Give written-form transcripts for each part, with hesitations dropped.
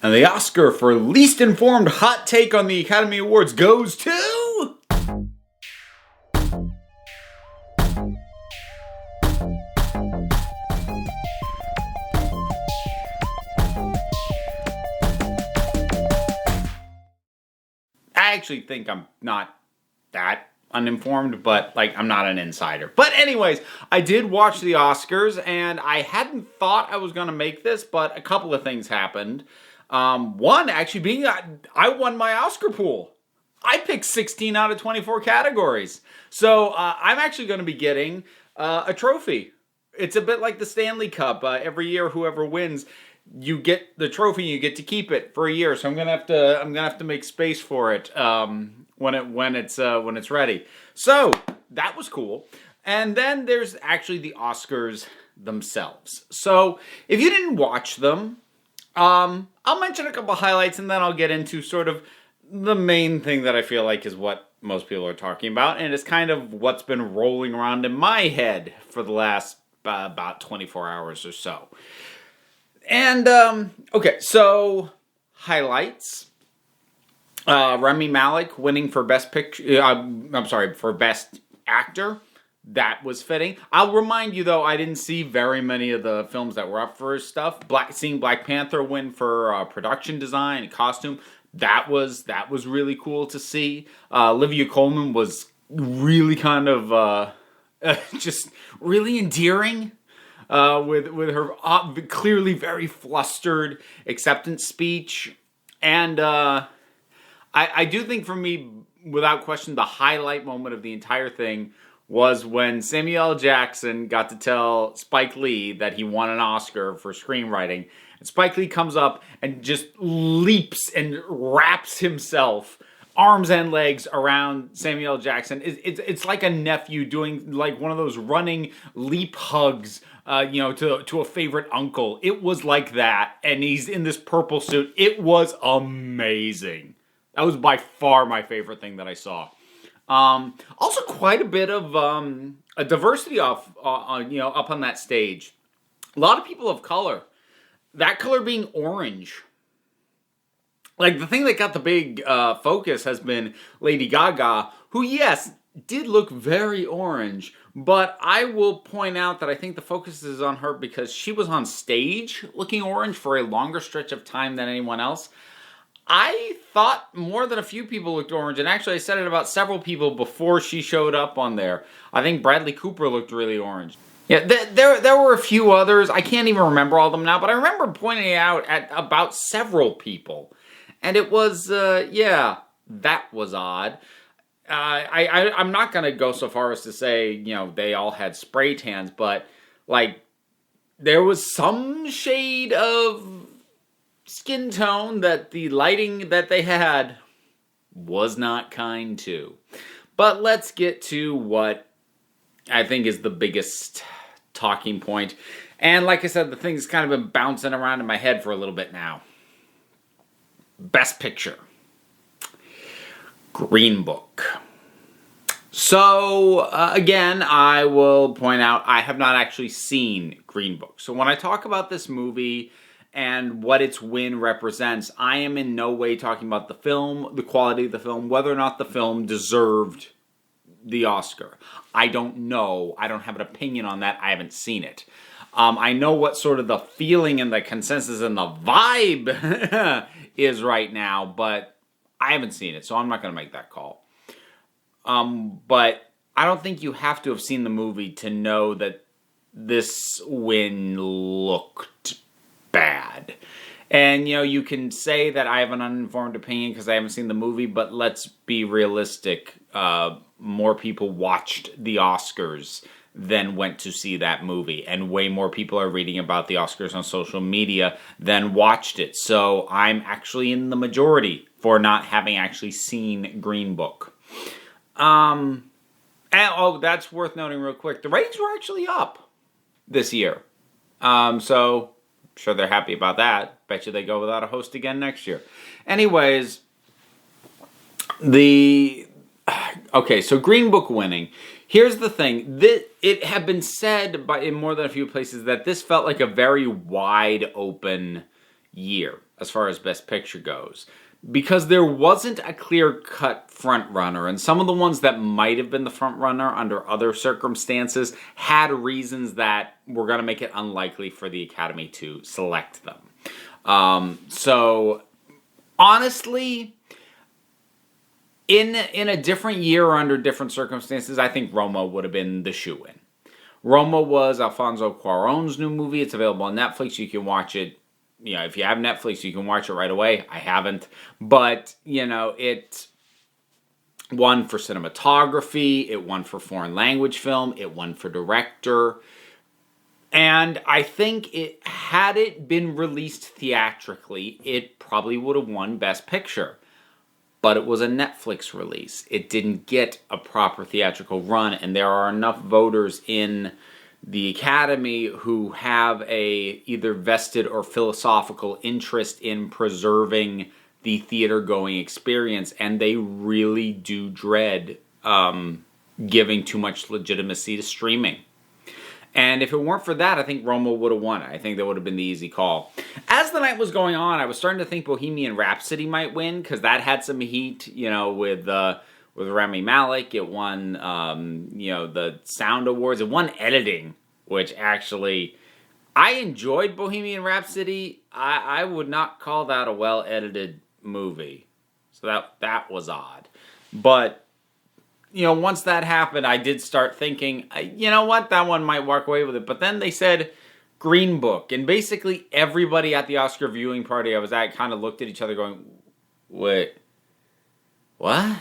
And the Oscar for least informed hot take on the Academy Awards goes to... I actually think I'm not that uninformed, but I'm not an insider. But anyways, I did watch the Oscars, and I hadn't thought I was going to make this, but a couple of things happened. One actually being I won my Oscar pool. I picked 16 out of 24 categories. So I'm actually going to be getting a trophy. It's a bit like the Stanley Cup. Every year, whoever wins, you get the trophy. You get to keep it for a year. So I'm gonna have to make space for it when it's ready. So that was cool. And then there's actually the Oscars themselves. So if you didn't watch them, I'll mention a couple highlights, and then I'll get into sort of the main thing that I feel like is what most people are talking about, and it's kind of what's been rolling around in my head for the last about 24 hours or so. And, okay, so highlights. Rami Malek winning for Best Picture, for Best Actor. That was fitting. I'll remind you, though, I didn't see very many of the films that were up for stuff. Seeing Black Panther win for production design and costume, that was really cool to see. Olivia Colman was really kind of just really endearing. With her clearly very flustered acceptance speech. And I do think for me, without question, the highlight moment of the entire thing was when Samuel L. Jackson got to tell Spike Lee that he won an Oscar for screenwriting. And Spike Lee comes up and just leaps and wraps himself arms and legs around Samuel L. Jackson. It's like a nephew doing like one of those running leap hugs, to a favorite uncle. It was like that, and he's in this purple suit. It was amazing. That was by far my favorite thing that I saw. Also, quite a bit of a diversity up on that stage. A lot of people of color. That color being orange. Like, the thing that got the big focus has been Lady Gaga, who, yes, did look very orange, but I will point out that I think the focus is on her because she was on stage looking orange for a longer stretch of time than anyone else. I thought more than a few people looked orange, and actually I said it about several people before she showed up on there. I think Bradley Cooper looked really orange. Yeah, there were a few others. I can't even remember all of them now, but I remember pointing out at about several people. And it was, that was odd. I'm not going to go so far as to say, they all had spray tans, but, there was some shade of skin tone that the lighting that they had was not kind to. But let's get to what I think is the biggest talking point. And like I said, the thing's kind of been bouncing around in my head for a little bit now. Best Picture. Green Book. So, again, I will point out I have not actually seen Green Book. So when I talk about this movie and what its win represents, I am in no way talking about the film, the quality of the film, whether or not the film deserved the Oscar. I don't know. I don't have an opinion on that. I haven't seen it. I know what sort of the feeling and the consensus and the vibe is right now, but I haven't seen it, so I'm not going to make that call. But I don't think you have to have seen the movie to know that this win looked bad. And, you can say that I have an uninformed opinion because I haven't seen the movie, but let's be realistic. More people watched the Oscars than went to see that movie. And way more people are reading about the Oscars on social media than watched it. So I'm actually in the majority for not having actually seen Green Book. And that's worth noting real quick. The ratings were actually up this year. So I'm sure they're happy about that. Bet you they go without a host again next year. Anyways, okay, so Green Book winning. Here's the thing. It had been said in more than a few places that this felt like a very wide open, year as far as Best Picture goes. Because there wasn't a clear-cut front-runner, and some of the ones that might have been the front-runner under other circumstances had reasons that were going to make it unlikely for the Academy to select them. So, honestly, in a different year or under different circumstances, I think Roma would have been the shoo-in. Roma was Alfonso Cuarón's new movie. It's available on Netflix. You can watch it. You know, if you have Netflix, you can watch it right away. I haven't. But, you know, it won for cinematography. It won for foreign language film. It won for director. And I think had it been released theatrically, it probably would have won Best Picture. But it was a Netflix release. It didn't get a proper theatrical run. And there are enough voters in the Academy who have a either vested or philosophical interest in preserving the theater-going experience, and they really do dread giving too much legitimacy to streaming. And if it weren't for that, I think Roma would have won. I think that would have been the easy call. As the night was going on, I was starting to think Bohemian Rhapsody might win, because that had some heat, you know, with Rami Malek. It won, the Sound Awards. It won editing, which actually, I enjoyed Bohemian Rhapsody. I would not call that a well-edited movie. So that was odd. But, you know, once that happened, I did start thinking, you know what, that one might walk away with it. But then they said Green Book. And basically everybody at the Oscar viewing party I was at kind of looked at each other going, wait, what?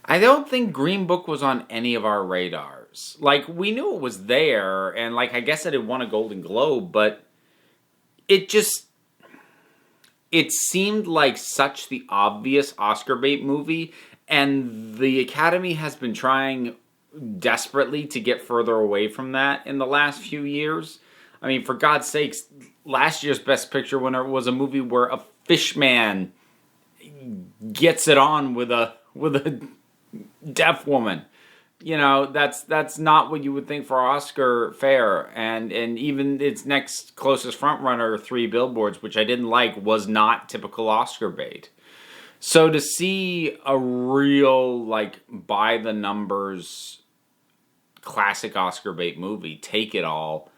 I don't think Green Book was on any of our radars. Like, we knew it was there, and, like, I guess it had won a Golden Globe, but it seemed like such the obvious Oscar bait movie, and the Academy has been trying desperately to get further away from that in the last few years. I mean, for God's sakes, last year's Best Picture winner was a movie where a fish man gets it on with a deaf woman. You know, that's not what you would think for Oscar fare. And even its next closest frontrunner, Three Billboards, which I didn't like, was not typical Oscar bait. So to see a real, like, by the numbers classic Oscar bait movie take it all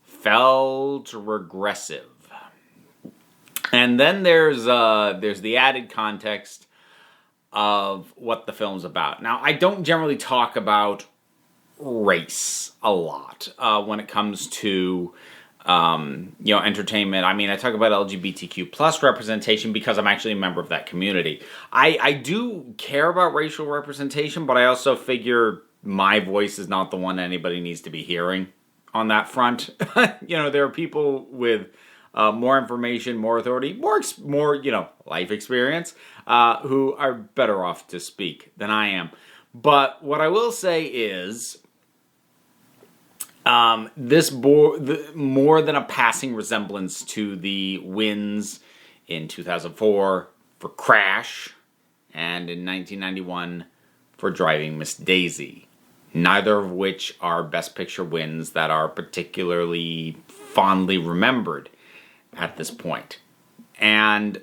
felt regressive. And then there's the added context of what the film's about. Now, I don't generally talk about race a lot when it comes to entertainment. I mean, I talk about LGBTQ plus representation because I'm actually a member of that community. I do care about racial representation, but I also figure my voice is not the one anybody needs to be hearing on that front. There are people with more information, more authority, more life experience, who are better off to speak than I am. But what I will say is, this more than a passing resemblance to the wins in 2004 for Crash and in 1991 for Driving Miss Daisy. Neither of which are Best Picture wins that are particularly fondly remembered at this point. And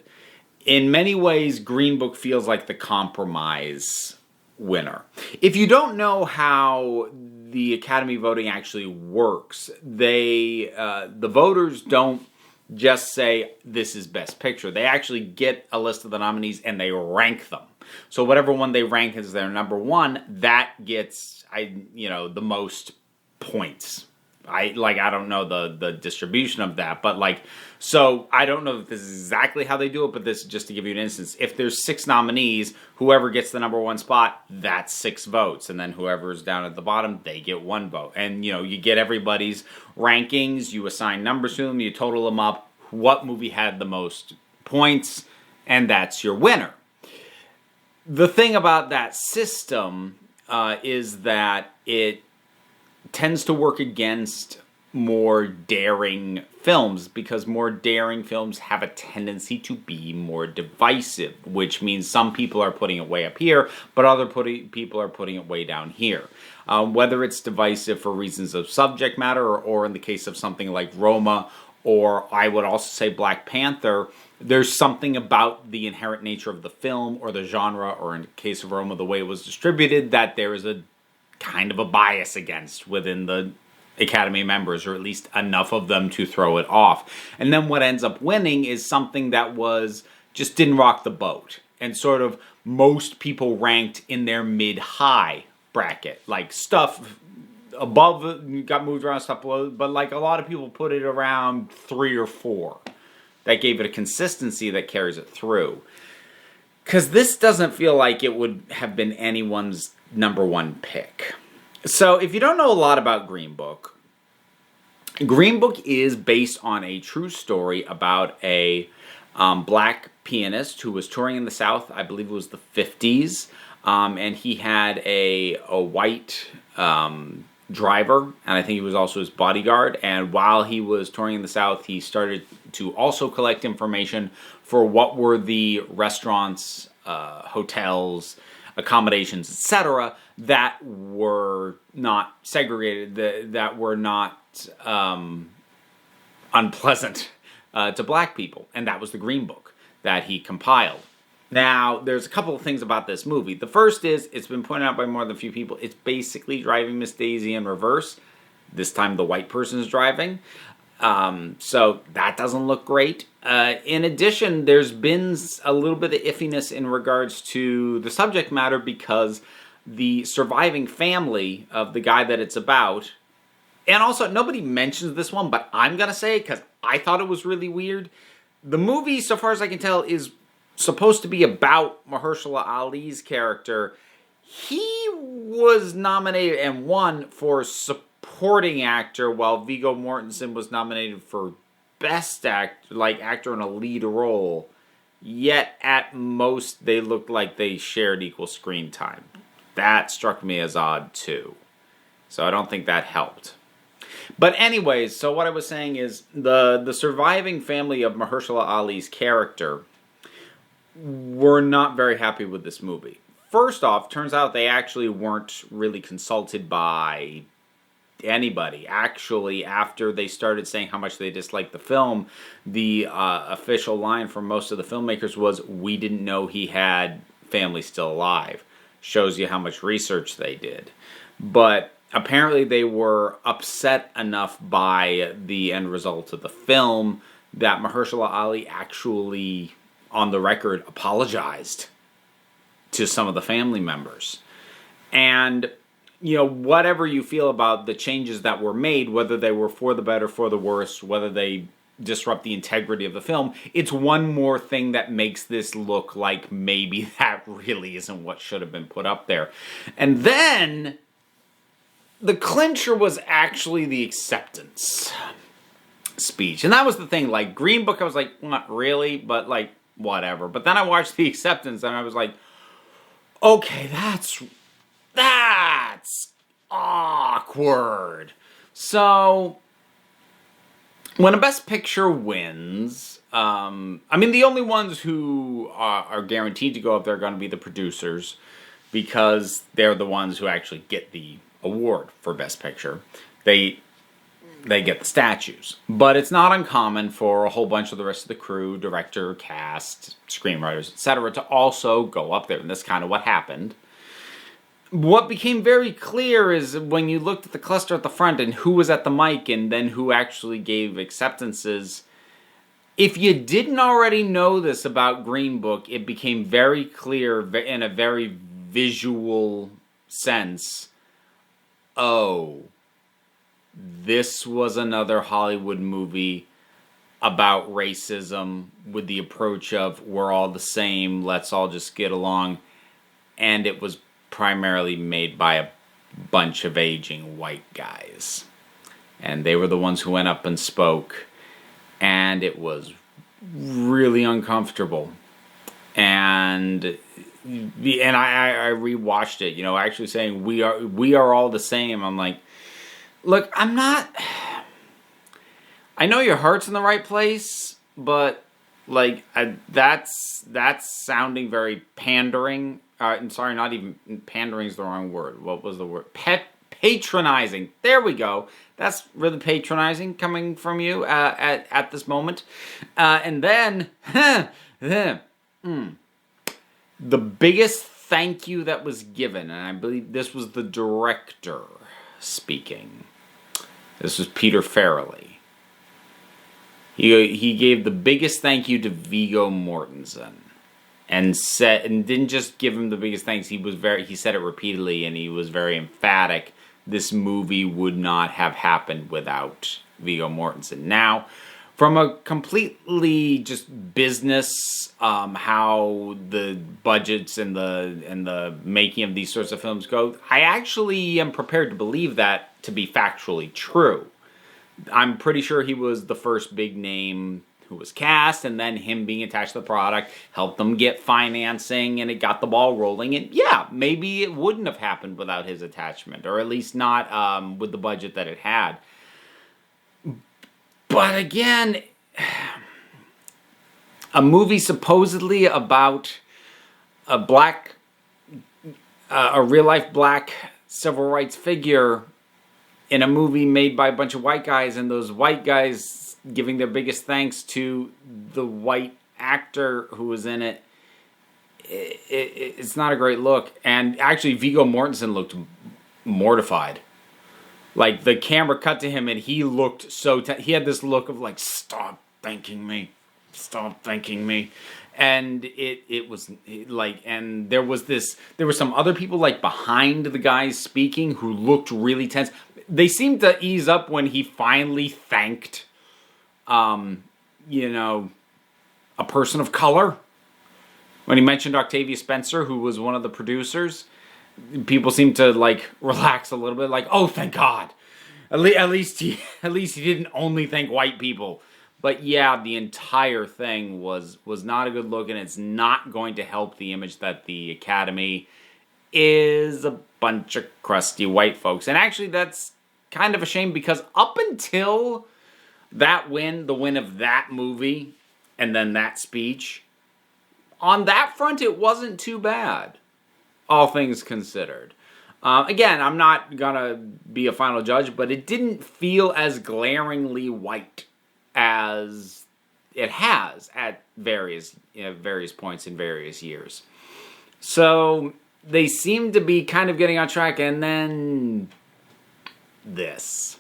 in many ways, Green Book feels like the compromise winner. If you don't know how the Academy voting actually works, the voters don't just say, this is Best Picture. They actually get a list of the nominees and they rank them. So whatever one they rank as their number one, that gets, the most points. I don't know the distribution of that, but so I don't know if this is exactly how they do it, but this is just to give you an instance. If there's 6 nominees, whoever gets the number one spot, that's 6 votes. And then whoever's down at the bottom, they get 1 vote. And, you get everybody's rankings, you assign numbers to them, you total them up, what movie had the most points, and that's your winner. The thing about that system is that it tends to work against more daring films, because more daring films have a tendency to be more divisive, which means some people are putting it way up here, but other people are putting it way down here. Whether it's divisive for reasons of subject matter, or in the case of something like Roma, or I would also say Black Panther, there's something about the inherent nature of the film or the genre, or in the case of Roma, the way it was distributed, that there is a kind of a bias against within the Academy members, or at least enough of them to throw it off. And then what ends up winning is something that was just didn't rock the boat, and sort of most people ranked in their mid-high bracket. Like stuff above got moved around, stuff below, but like a lot of people put it around 3 or 4. That gave it a consistency that carries it through. Because this doesn't feel like it would have been anyone's number one pick. So if you don't know a lot about Green Book is based on a true story about a black pianist who was touring in the South, I believe it was the 50s, and he had a white driver, and I think he was also his bodyguard, and while he was touring in the South, he started to also collect information for what were the restaurants, hotels, accommodations, etc., that were not segregated, that were not unpleasant to black people, and that was the Green Book that he compiled. Now, there's a couple of things about this movie. The first is, it's been pointed out by more than a few people, it's basically Driving Miss Daisy in reverse. This time the white person is driving. So that doesn't look great. In addition, there's been a little bit of iffiness in regards to the subject matter, because the surviving family of the guy that it's about, and also nobody mentions this one, but I'm going to say it because I thought it was really weird. The movie, so far as I can tell, is supposed to be about Mahershala Ali's character. He was nominated and won for supporting actor, while Viggo Mortensen was nominated for best actor in a lead role. Yet at most they looked like they shared equal screen time. That struck me as odd too. So I don't think that helped. But anyways, so what I was saying is the surviving family of Mahershala Ali's character were not very happy with this movie. First off, turns out they actually weren't really consulted by anybody. Actually, after they started saying how much they disliked the film, the official line from most of the filmmakers was, "We didn't know he had family still alive." Shows you how much research they did. But apparently they were upset enough by the end result of the film that Mahershala Ali actually, on the record, apologized to some of the family members. And, you know, whatever you feel about the changes that were made, whether they were for the better, for the worse, whether they disrupt the integrity of the film, it's one more thing that makes this look like maybe that really isn't what should have been put up there. And then the clincher was actually the acceptance speech. And that was the thing. Like, Green Book, I was like, not really, but like, whatever. But then I watched the acceptance and I was like, okay, that's awkward. So when a Best Picture wins, I mean, the only ones who are guaranteed to go up there are going to be the producers, because they're the ones who actually get the award for Best Picture. They get the statues. But it's not uncommon for a whole bunch of the rest of the crew, director, cast, screenwriters, etc., to also go up there. And that's kind of what happened. What became very clear is when you looked at the cluster at the front and who was at the mic and then who actually gave acceptances, if you didn't already know this about Green Book, it became very clear in a very visual sense. Oh, this was another Hollywood movie about racism with the approach of we're all the same, let's all just get along. And it was primarily made by a bunch of aging white guys. And they were the ones who went up and spoke. And it was really uncomfortable. And I rewatched it, you know, actually saying we are all the same. I'm like, look, I'm not. I know your heart's in the right place, but like that's sounding very pandering. I'm sorry, not even pandering is the wrong word. What was the word? patronizing. There we go. That's really patronizing coming from you at this moment. And then, the biggest thank you that was given, and I believe this was the director speaking. This was Peter Farrelly. He gave the biggest thank you to Viggo Mortensen, and didn't just give him the biggest thanks. He said it repeatedly, and he was very emphatic. This movie would not have happened without Viggo Mortensen. Now, from a completely just business, how the budgets and the making of these sorts of films go, I actually am prepared to believe that to be factually true. I'm pretty sure he was the first big name who was cast, and then him being attached to the product helped them get financing, and it got the ball rolling. And yeah, maybe it wouldn't have happened without his attachment, or at least not with the budget that it had. But again, a movie supposedly about a real-life black civil rights figure in a movie made by a bunch of white guys, and those white guys giving their biggest thanks to the white actor who was in it, it's not a great look. And actually, Viggo Mortensen looked mortified. Like, the camera cut to him, and he looked so... he had this look of, like, stop thanking me. Stop thanking me. And it was, like... And there were some other people, like, behind the guys speaking who looked really tense. They seemed to ease up when he finally thanked, a person of color. When he mentioned Octavia Spencer, who was one of the producers, people seemed to, like, relax a little bit. Like, oh, thank God. At least he didn't only thank white people. But yeah, the entire thing was not a good look, and it's not going to help the image that the Academy is a bunch of crusty white folks. And actually, that's kind of a shame, because up until that win, the win of that movie, and then that speech, on that front, it wasn't too bad, all things considered. Again, I'm not gonna be a final judge, but it didn't feel as glaringly white as it has at various points in various years. So they seem to be kind of getting on track, and then this.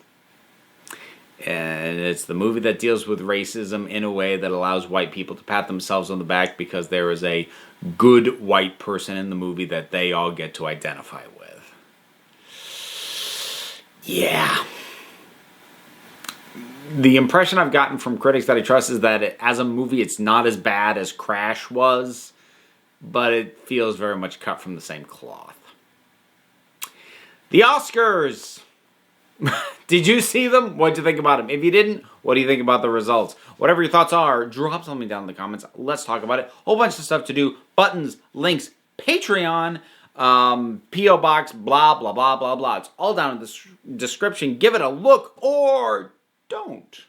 And it's the movie that deals with racism in a way that allows white people to pat themselves on the back because there is a good white person in the movie that they all get to identify with. Yeah. The impression I've gotten from critics that I trust is that as a movie, it's not as bad as Crash was, but it feels very much cut from the same cloth. The Oscars! Did you see them? What did you think about them? If you didn't, what do you think about the results? Whatever your thoughts are, drop something down in the comments. Let's talk about it. Whole bunch of stuff to do. Buttons, links, Patreon, P.O. Box, blah, blah, blah, blah, blah. It's all down in the description. Give it a look or don't.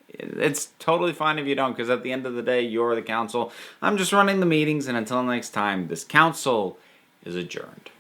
It's totally fine if you don't, because at the end of the day, you're the council. I'm just running the meetings, and until next time, this council is adjourned.